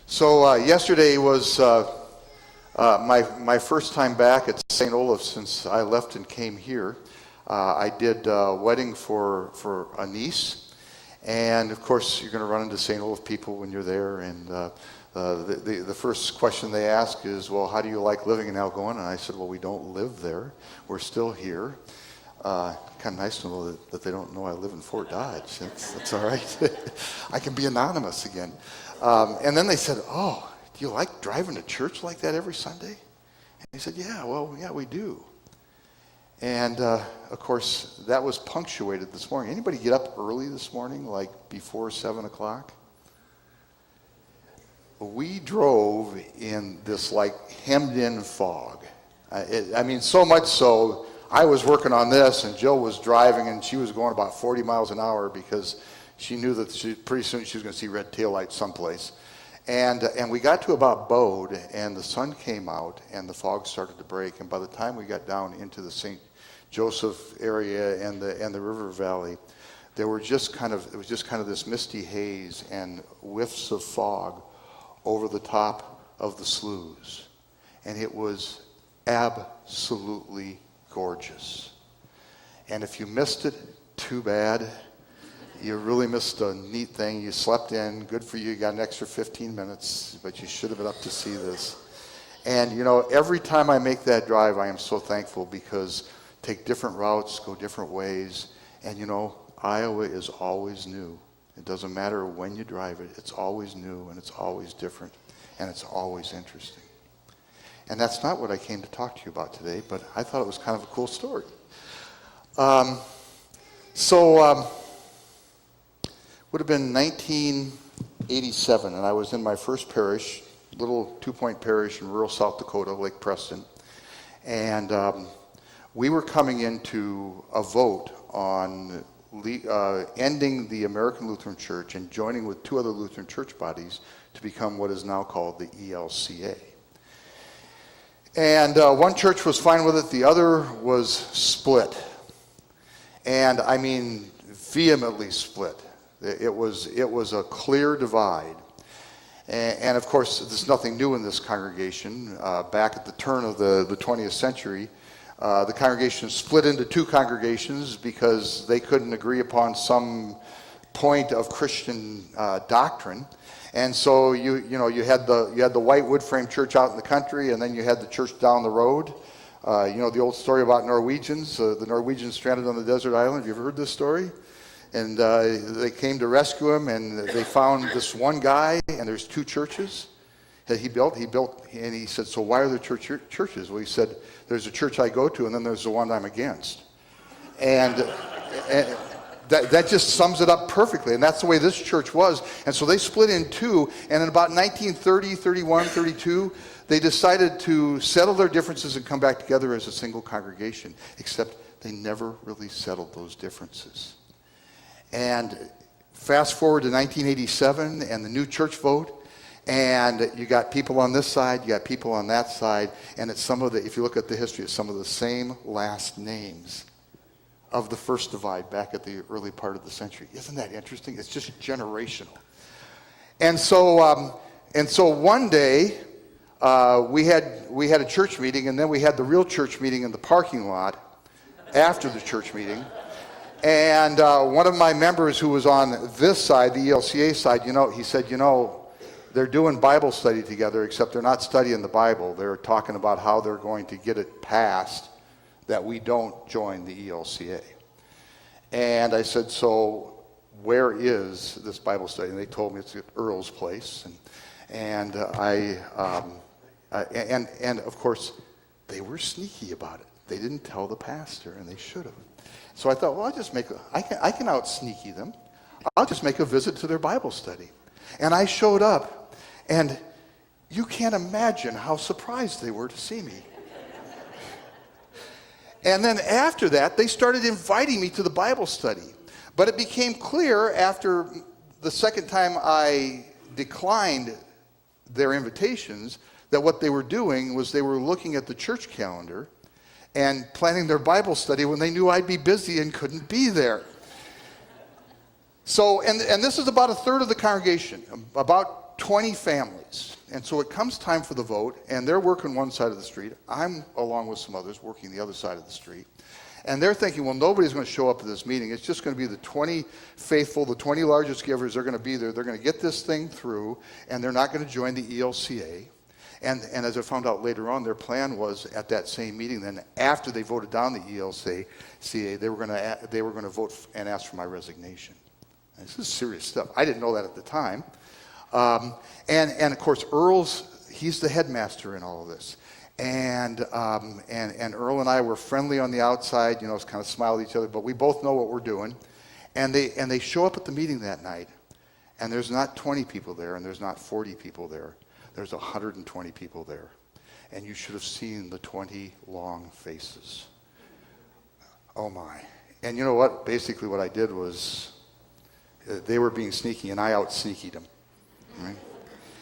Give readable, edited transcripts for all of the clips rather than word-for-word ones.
So yesterday was my first time back at St. Olaf since I left and came here. I did a wedding for a niece, and of course you're going to run into St. Olaf people when you're there, and the first question they ask is, well, how do you like living in Algona? And I said, well, we don't live there. We're still here. Kind of nice to know that they don't know I live in Fort Dodge. That's all right. I can be anonymous again. And then they said, oh, do you like driving to church like that every Sunday? And he said, yeah, we do. And, of course, that was punctuated this morning. Anybody get up early this morning, like before 7 o'clock? We drove in this, like, hemmed-in fog. So much so, I was working on this, and Jill was driving, and she was going about 40 miles an hour because she knew that pretty soon she was going to see red taillights someplace. And we got to about Bode, and the sun came out, and the fog started to break. And by the time we got down into the St. Joseph area and the river valley, it was just kind of this misty haze and whiffs of fog over the top of the sloughs. And it was absolutely gorgeous. And if you missed it, too bad. You really missed a neat thing. You slept in. Good for you. You got an extra 15 minutes, but you should have been up to see this. And, every time I make that drive, I am so thankful because take different routes, go different ways. And, Iowa is always new. It doesn't matter when you drive it. It's always new, and it's always different, and it's always interesting. And that's not what I came to talk to you about today, but I thought it was kind of a cool story. Would have been 1987, and I was in my first parish, little 2-point parish in rural South Dakota, Lake Preston, and we were coming into a vote on ending the American Lutheran Church and joining with 2 other Lutheran church bodies to become what is now called the ELCA. And one church was fine with it, the other was split. And I mean vehemently split. It was a clear divide. And of course, there's nothing new in this congregation. Back at the turn of the 20th century, the congregation split into 2 congregations because they couldn't agree upon some point of Christian doctrine. And so you had the white wood frame church out in the country, and then you had the church down the road. The old story about Norwegians, the Norwegians stranded on the desert island. Have you ever heard this story? And they came to rescue him, and they found this one guy, and there's 2 churches that he built, and he said, so why are there churches? Well, he said, there's a church I go to, and then there's the one I'm against. And that just sums it up perfectly, and that's the way this church was. And so they split in 2, and in about 1930, 31, 32, they decided to settle their differences and come back together as a single congregation, except they never really settled those differences. And fast forward to 1987 and the new church vote, and you got people on this side, you got people on that side, and it's if you look at the history, it's some of the same last names of the first divide back at the early part of the century. Isn't that interesting? It's just generational. And so one day we had a church meeting, and then we had the real church meeting in the parking lot after the church meeting. And one of my members who was on this side, the ELCA side, he said, they're doing Bible study together, except they're not studying the Bible. They're talking about how they're going to get it passed that we don't join the ELCA. And I said, so where is this Bible study? And they told me it's at Earl's place. And of course, they were sneaky about it. They didn't tell the pastor, and they should have. So I thought, well, I can out-sneaky them. I'll just make a visit to their Bible study. And I showed up, and you can't imagine how surprised they were to see me. And then after that, they started inviting me to the Bible study. But it became clear after the second time I declined their invitations that what they were doing was they were looking at the church calendar and planning their Bible study when they knew I'd be busy and couldn't be there. So, and this is about a third of the congregation. About 20 families. And so it comes time for the vote, and they're working one side of the street. I'm, along with some others, working the other side of the street. And they're thinking, well, nobody's going to show up at this meeting. It's just going to be the 20 faithful, the 20 largest givers. They're going to be there. They're going to get this thing through, and they're not going to join the ELCA. And as I found out later on, their plan was at that same meeting, then after they voted down the ELCA, they were going to vote and ask for my resignation. And this is serious stuff. I didn't know that at the time. And of course, he's the headmaster in all of this. And Earl and I were friendly on the outside, kind of smile at each other, but we both know what we're doing. And they show up at the meeting that night, and there's not 20 people there, and there's not 40 people there. There's 120 people there. And you should have seen the 20 long faces. Oh my. And you know what? Basically what I did was, they were being sneaky, and I out-sneakied them. Right?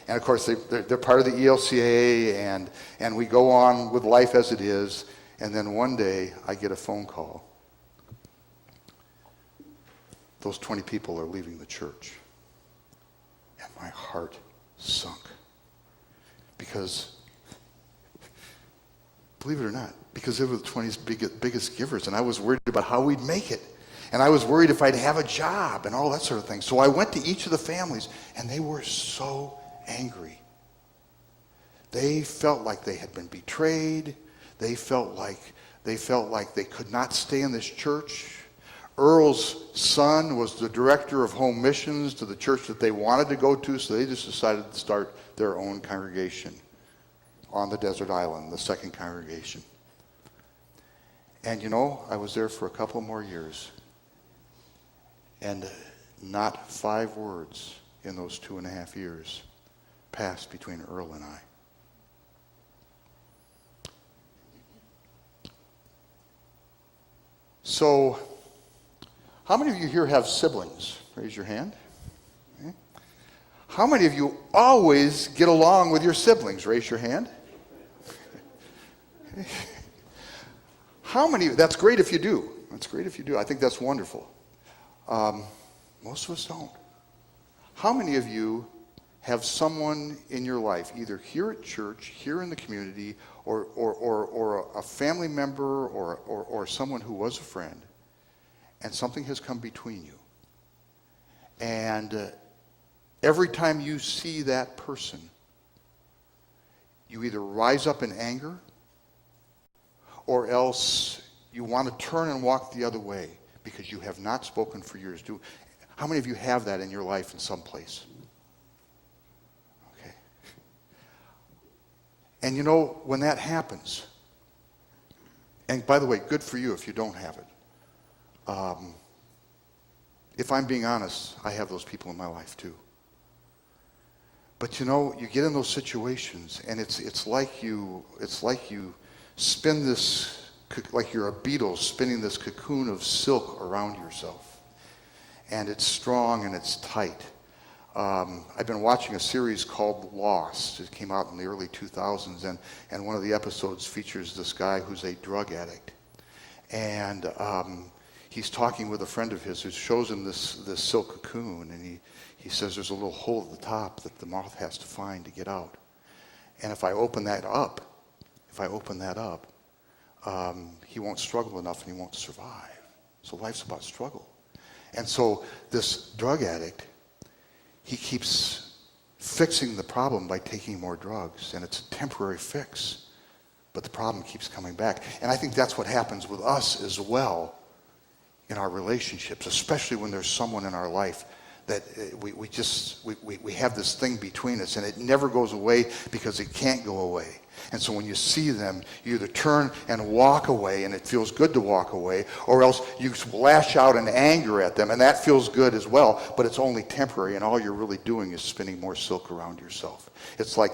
And of course, they're part of the ELCA, and we go on with life as it is. And then one day, I get a phone call. Those 20 people are leaving the church. And my heart sunk. Because, believe it or not, because they were the 20's biggest givers, and I was worried about how we'd make it. And I was worried if I'd have a job and all that sort of thing. So I went to each of the families, and they were so angry. They felt like they had been betrayed. They felt like they could not stay in this church. Earl's son was the director of home missions to the church that they wanted to go to, so they just decided to start their own congregation on the desert island, the second congregation. And I was there for a couple more years. And not 5 words in those 2.5 years passed between Earl and I. So, how many of you here have siblings? Raise your hand. Okay. How many of you always get along with your siblings? Raise your hand. Okay. How many? That's great if you do. That's great if you do. I think that's wonderful. Most of us don't. How many of you have someone in your life, either here at church, here in the community, or a family member, or someone who was a friend, and something has come between you? And every time you see that person, you either rise up in anger, or else you want to turn and walk the other way because you have not spoken for years. How many of you have that in your life in some place? Okay. And when that happens, and by the way, good for you if you don't have it. If I'm being honest, I have those people in my life too. But you get in those situations, and it's like you spin this, like you're a beetle spinning this cocoon of silk around yourself. And it's strong and it's tight. I've been watching a series called Lost. It came out in the early 2000s, and one of the episodes features this guy who's a drug addict. And he's talking with a friend of his who shows him this silk cocoon, and he says there's a little hole at the top that the moth has to find to get out. And if I open that up, he won't struggle enough and he won't survive. So life's about struggle. And so this drug addict, he keeps fixing the problem by taking more drugs, and it's a temporary fix, but the problem keeps coming back. And I think that's what happens with us as well in our relationships, especially when there's someone in our life that we have this thing between us, and it never goes away because it can't go away. And so when you see them, you either turn and walk away, and it feels good to walk away, or else you lash out in anger at them, and that feels good as well, but it's only temporary, and all you're really doing is spinning more silk around yourself. It's like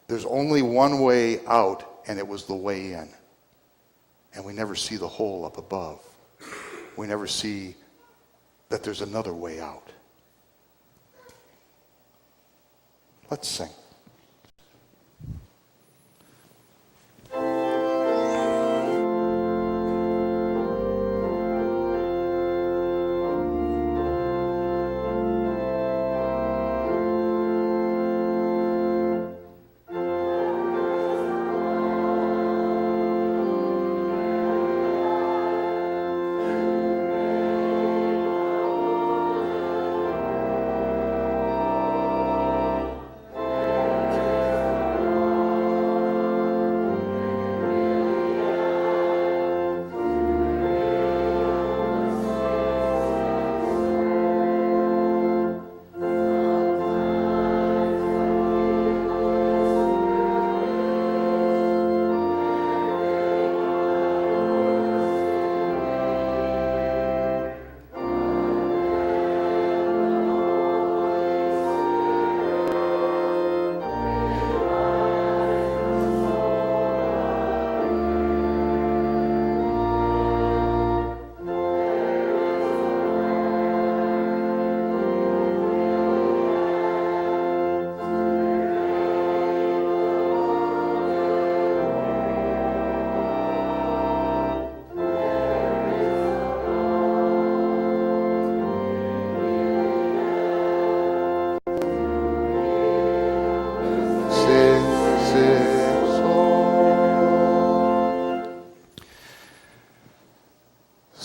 there's only one way out, and it was the way in. And we never see the hole up above. We never see that there's another way out. Let's sing.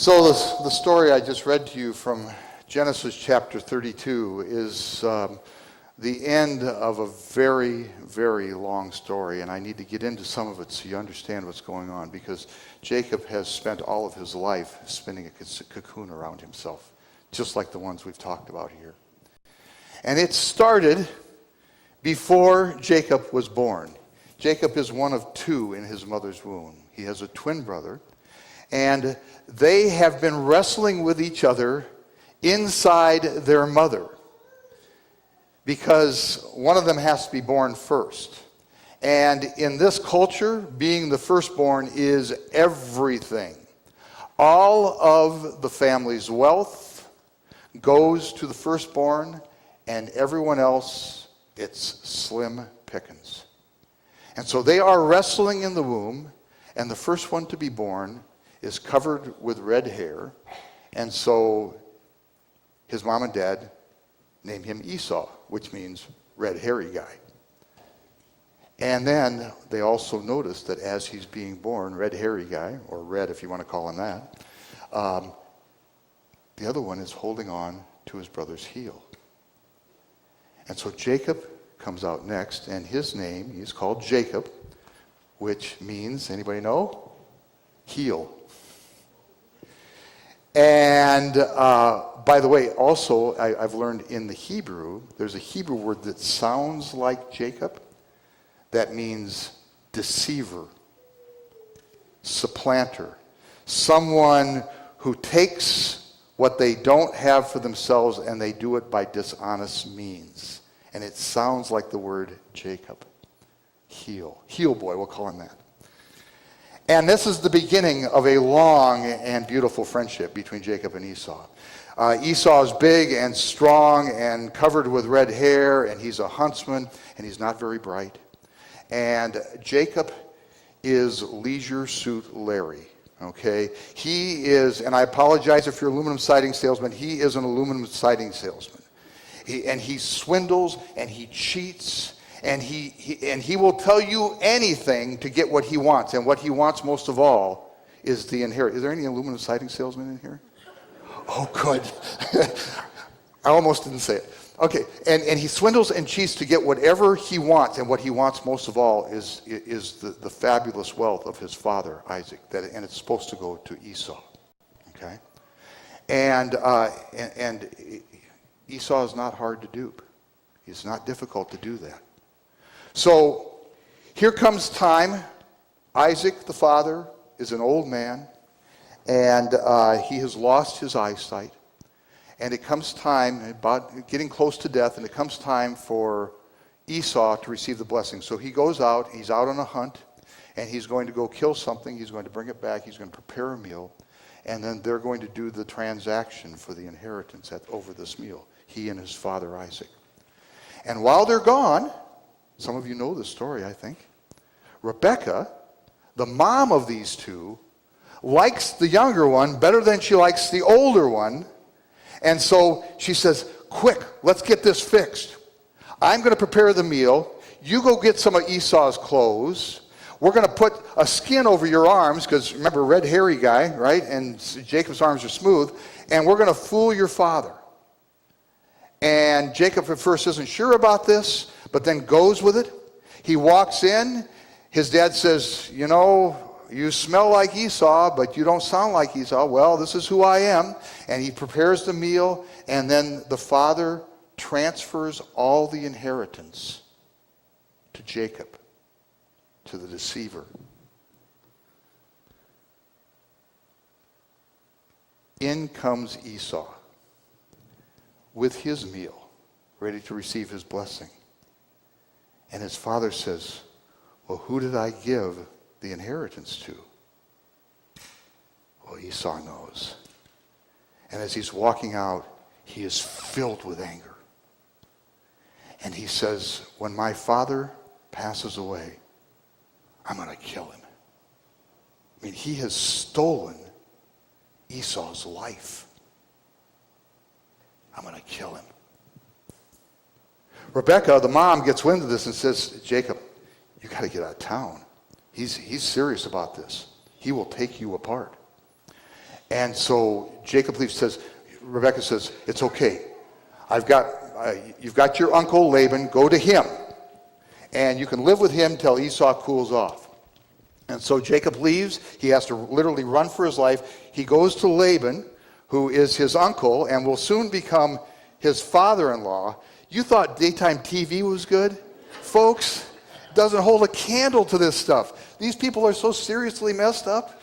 So the story I just read to you from Genesis chapter 32 is the end of a very, very long story, and I need to get into some of it so you understand what's going on, because Jacob has spent all of his life spinning a cocoon around himself, just like the ones we've talked about here. And it started before Jacob was born. Jacob is one of two in his mother's womb. He has a twin brother, and they have been wrestling with each other inside their mother, because one of them has to be born first. And in this culture, being the firstborn is everything. All of the family's wealth goes to the firstborn, and everyone else, it's slim pickings. And so they are wrestling in the womb, and the first one to be born is covered with red hair, and so his mom and dad named him Esau, which means red hairy guy. And then they also noticed that as he's being born, red hairy guy, or red if you want to call him that, the other one is holding on to his brother's heel. And so Jacob comes out next, and his name, he's called Jacob, which means, anybody know? Heel. And by the way, also, I've learned in the Hebrew, there's a Hebrew word that sounds like Jacob. That means deceiver, supplanter, someone who takes what they don't have for themselves and they do it by dishonest means. And it sounds like the word Jacob. Heel boy, we'll call him that. And this is the beginning of a long and beautiful friendship between Jacob and Esau. Esau is big and strong and covered with red hair, and he's a huntsman, and he's not very bright. And Jacob is Leisure Suit Larry, okay? He is, and I apologize if you're an aluminum siding salesman, he is an aluminum siding salesman. He swindles, and he cheats, and he will tell you anything to get what he wants. And what he wants most of all is the inheritance. Is there any aluminum siding salesmen in here? Oh, good. I almost didn't say it. Okay, and he swindles and cheats to get whatever he wants, and what he wants most of all is the fabulous wealth of his father, Isaac, and it's supposed to go to Esau, okay? And Esau is not hard to dupe. It's not difficult to do that. So here comes time. Isaac, the father, is an old man, and he has lost his eyesight. And it comes time, about getting close to death, and it comes time for Esau to receive the blessing. So he goes out, he's out on a hunt, and he's going to go kill something. He's going to bring it back. He's going to prepare a meal, and then they're going to do the transaction for the inheritance over this meal, he and his father Isaac. And while they're gone, some of you know the story, I think, Rebecca, the mom of these two, likes the younger one better than she likes the older one. And so she says, quick, let's get this fixed. I'm going to prepare the meal. You go get some of Esau's clothes. We're going to put a skin over your arms, because remember, red hairy guy, right? And Jacob's arms are smooth. And we're going to fool your father. And Jacob at first isn't sure about this, but then goes with it. He walks in. His dad says, you know, you smell like Esau, but you don't sound like Esau. Well, this is who I am. And he prepares the meal, and then the father transfers all the inheritance to Jacob, to the deceiver. In comes Esau with his meal, ready to receive his blessing. And his father says, well, who did I give the inheritance to? Well, Esau knows. And as he's walking out, he is filled with anger. And he says, when my father passes away, I'm going to kill him. I mean, he has stolen Esau's life. I'm going to kill him. Rebecca, the mom, gets wind of this and says, Jacob, you got to get out of town. He's serious about this. He will take you apart. And so Rebekah says, it's okay. You've got your uncle Laban, go to him. And you can live with him till Esau cools off. And so Jacob leaves. He has to literally run for his life. He goes to Laban, who is his uncle and will soon become his father-in-law. You thought daytime TV was good? Folks, it doesn't hold a candle to this stuff. These people are so seriously messed up.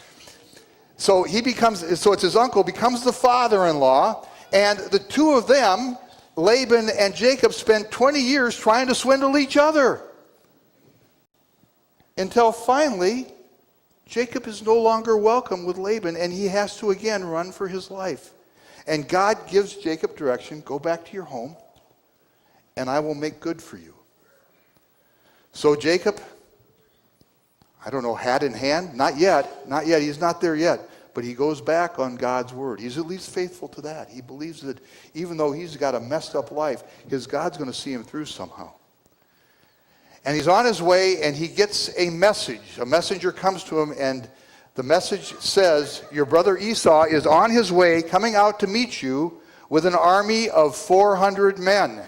So it's his uncle, becomes the father-in-law, and the two of them, Laban and Jacob, spent 20 years trying to swindle each other. Until finally, Jacob is no longer welcome with Laban, and he has to again run for his life. And God gives Jacob direction, go back to your home, and I will make good for you. So Jacob, I don't know, hat in hand? Not yet, he's not there yet. But he goes back on God's word. He's at least faithful to that. He believes that even though he's got a messed up life, his God's going to see him through somehow. And he's on his way, and he gets a message. A messenger comes to him, and the message says, your brother Esau is on his way, coming out to meet you with an army of 400 men.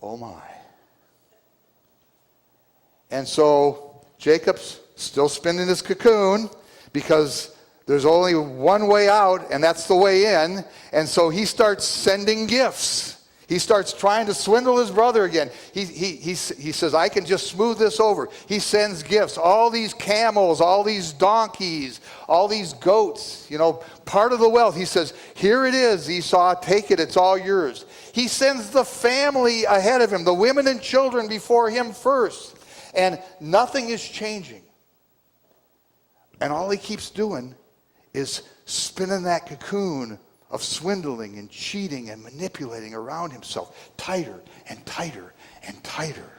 Oh my. And so Jacob's still spinning his cocoon, because there's only one way out, and that's the way in. And so he starts sending gifts. He starts trying to swindle his brother again. He says, I can just smooth this over. He sends gifts, all these camels, all these donkeys, all these goats, part of the wealth. He says, here it is, Esau, take it, it's all yours. He sends the family ahead of him, the women and children before him first. And nothing is changing. And all he keeps doing is spinning that cocoon of swindling and cheating and manipulating around himself tighter and tighter and tighter.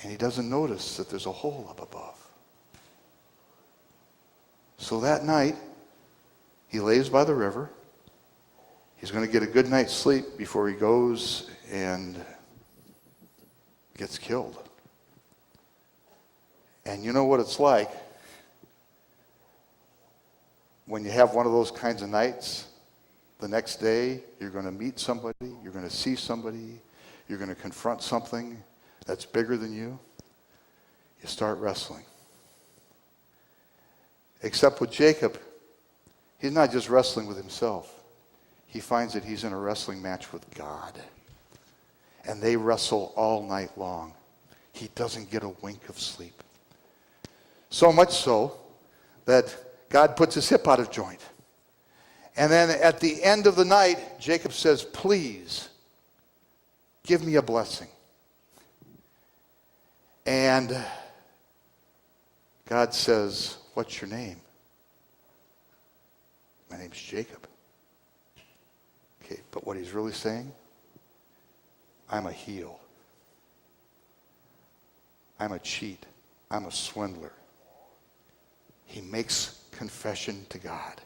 And he doesn't notice that there's a hole up above. So that night, he lays by the river. He's going to get a good night's sleep before he goes and gets killed. And you know what it's like when you have one of those kinds of nights. The next day, you're going to meet somebody, you're going to see somebody, you're going to confront something that's bigger than you. You start wrestling. Except with Jacob, he's not just wrestling with himself. He finds that he's in a wrestling match with God. And they wrestle all night long. He doesn't get a wink of sleep. So much so that God puts his hip out of joint. And then at the end of the night, Jacob says, please, give me a blessing. And God says, what's your name? My name's Jacob. Okay, but what he's really saying, I'm a heel. I'm a cheat. I'm a swindler. He makes confession to God.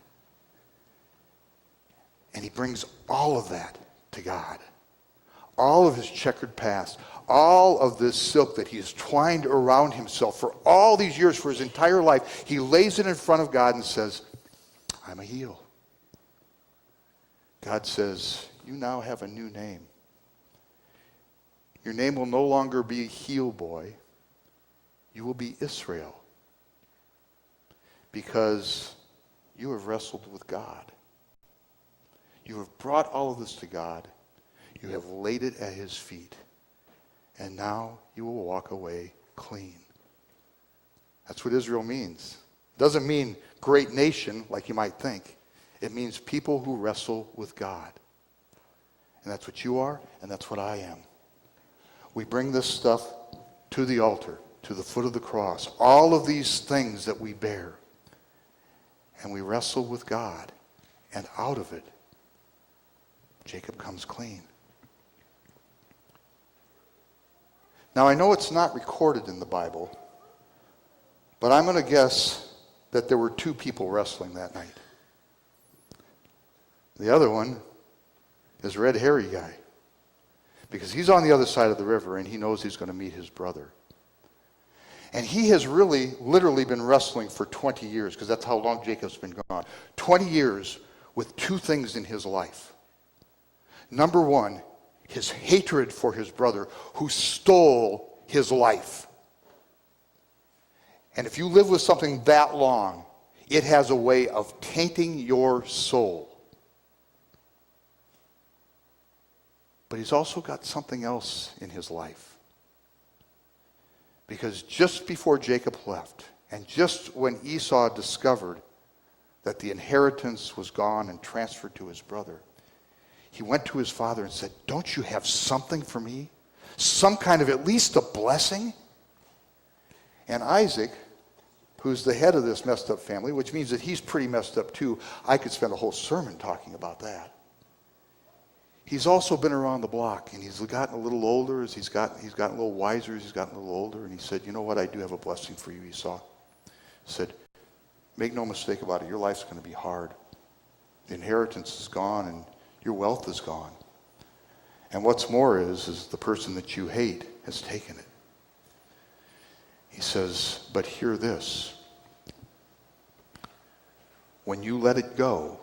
And he brings all of that to God. All of his checkered past, all of this silk that he has twined around himself for all these years, for his entire life, he lays it in front of God and says, I'm a heel. God says, you now have a new name. Your name will no longer be heel boy. You will be Israel. Because you have wrestled with God. You have brought all of this to God. You have laid it at his feet. And now you will walk away clean. That's what Israel means. It doesn't mean great nation like you might think. It means people who wrestle with God. And that's what you are, and that's what I am. We bring this stuff to the altar, to the foot of the cross. All of these things that we bear. And we wrestle with God. And out of it, Jacob comes clean. Now, I know it's not recorded in the Bible, but I'm going to guess that there were two people wrestling that night. The other one is a red hairy guy, because he's on the other side of the river and he knows he's going to meet his brother. And he has really, literally been wrestling for 20 years, because that's how long Jacob's been gone. 20 years with two things in his life. Number one, his hatred for his brother who stole his life. And if you live with something that long, it has a way of tainting your soul. But he's also got something else in his life. Because just before Jacob left, and just when Esau discovered that the inheritance was gone and transferred to his brother, he went to his father and said, "Don't you have something for me? Some kind of at least a blessing?" And Isaac, who's the head of this messed up family, which means that he's pretty messed up too. I could spend a whole sermon talking about that. He's also been around the block, and he's gotten a little older, as he's gotten a little wiser as he's gotten a little older, and he said, "You know what, I do have a blessing for you, Esau." He said, "Make no mistake about it, your life's going to be hard. The inheritance is gone, and your wealth is gone. And what's more is the person that you hate has taken it." He says, "But hear this. When you let it go,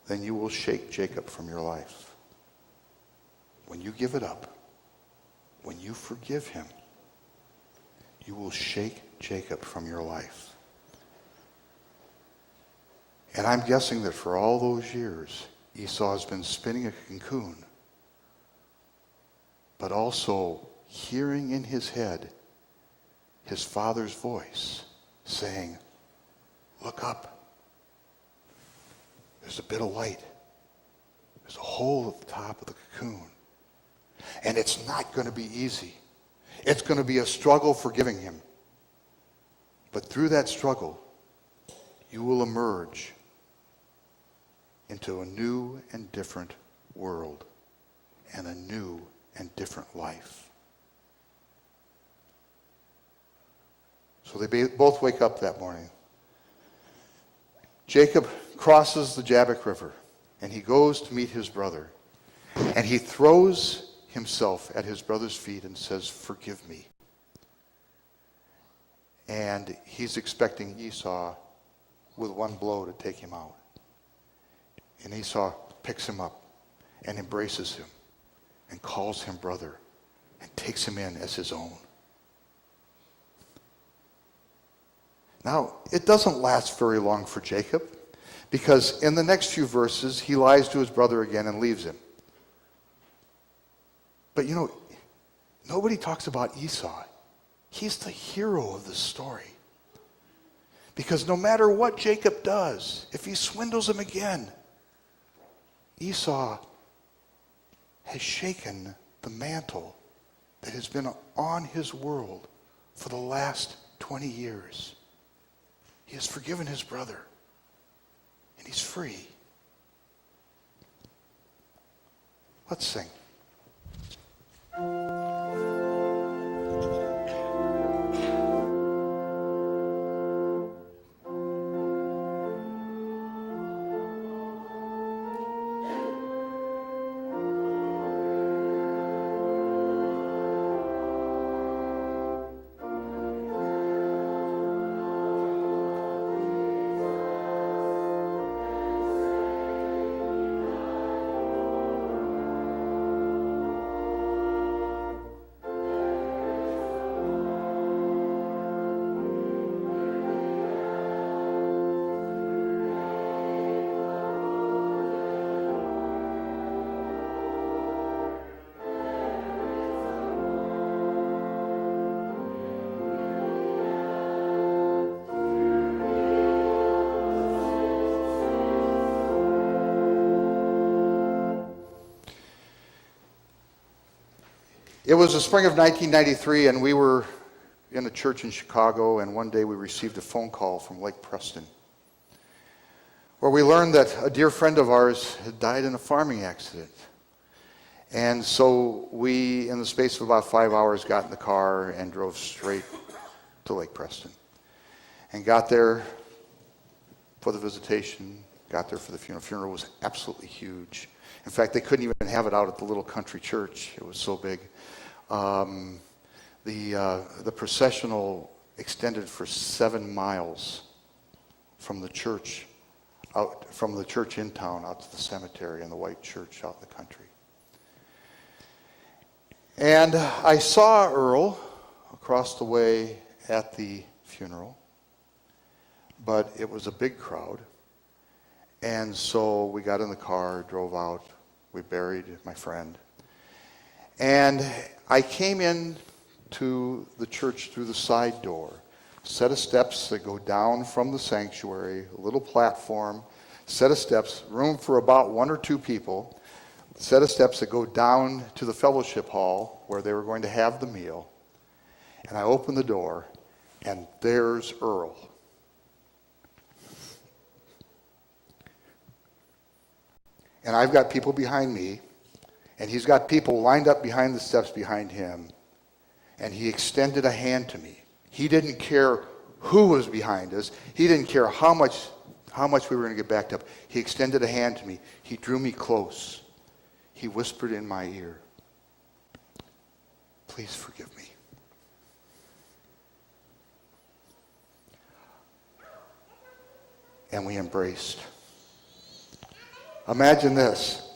then you will shake Jacob from your life. When you give it up, when you forgive him, you will shake Jacob from your life." And I'm guessing that for all those years, Esau has been spinning a cocoon, but also hearing in his head his father's voice saying, "Look up. There's a bit of light. There's a hole at the top of the cocoon. And it's not going to be easy. It's going to be a struggle forgiving him. But through that struggle, you will emerge into a new and different world and a new and different life." So they both wake up that morning. Jacob crosses the Jabbok River, and he goes to meet his brother. And he throws himself at his brother's feet and says, "Forgive me." And he's expecting Esau with one blow to take him out. And Esau picks him up and embraces him and calls him brother and takes him in as his own. Now, it doesn't last very long for Jacob, because in the next few verses, he lies to his brother again and leaves him. But you know, nobody talks about Esau. He's the hero of the story. Because no matter what Jacob does, if he swindles him again, Esau has shaken the mantle that has been on his world for the last 20 years. He has forgiven his brother, and he's free. Let's sing. It was the spring of 1993, and we were in a church in Chicago, and one day we received a phone call from Lake Preston, where we learned that a dear friend of ours had died in a farming accident. And so we, in the space of about 5 hours, got in the car and drove straight to Lake Preston. And got there for the visitation, got there for the funeral. The funeral was absolutely huge. In fact, they couldn't even have it out at the little country church. It was so big. The processional extended for 7 miles from the church in town out to the cemetery and the white church out in the country. And I saw Earl across the way at the funeral, but it was a big crowd. And so we got in the car, drove out, we buried my friend. And I came in to the church through the side door, set of steps that go down from the sanctuary, a little platform, set of steps, room for about 1 or 2 people, set of steps that go down to the fellowship hall where they were going to have the meal. And I opened the door, and there's Earl. And I've got people behind me, and he's got people lined up behind the steps behind him, and he extended a hand to me. He didn't care who was behind us. He didn't care how much we were going to get backed up. He extended a hand to me. He drew me close. He whispered in my ear, "Please forgive me." And we embraced. Imagine this,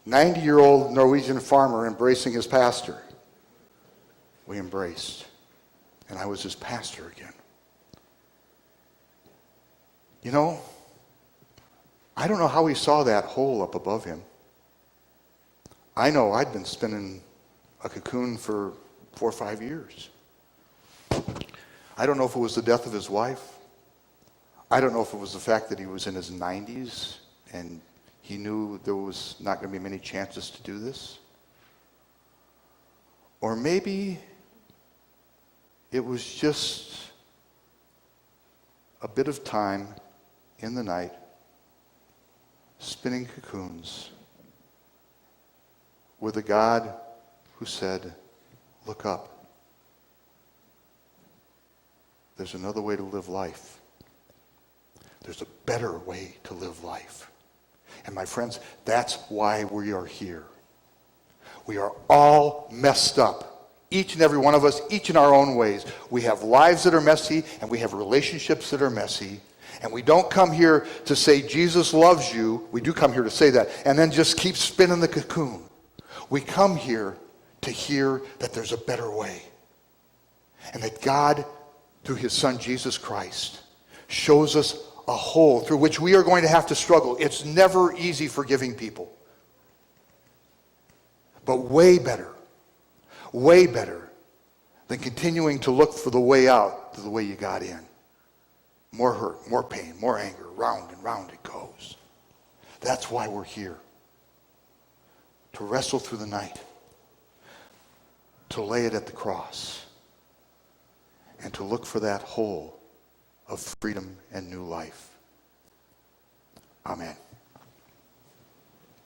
90-year-old Norwegian farmer embracing his pastor. We embraced, and I was his pastor again. You know, I don't know how he saw that hole up above him. I know I'd been spinning a cocoon for 4 or 5 years. I don't know if it was the death of his wife. I don't know if it was the fact that he was in his 90s and he knew there was not going to be many chances to do this. Or maybe it was just a bit of time in the night spinning cocoons with a God who said, "Look up. There's another way to live life. There's a better way to live life." And my friends, that's why we are here. We are all messed up. Each and every one of us, each in our own ways. We have lives that are messy, and we have relationships that are messy. And we don't come here to say Jesus loves you. We do come here to say that, and then just keep spinning the cocoon. We come here to hear that there's a better way. And that God, through his son Jesus Christ, shows us a hole through which we are going to have to struggle. It's never easy forgiving people. But way better than continuing to look for the way out to the way you got in. More hurt, more pain, more anger, round and round it goes. That's why we're here. To wrestle through the night. To lay it at the cross. And to look for that hole of freedom and new life. Amen.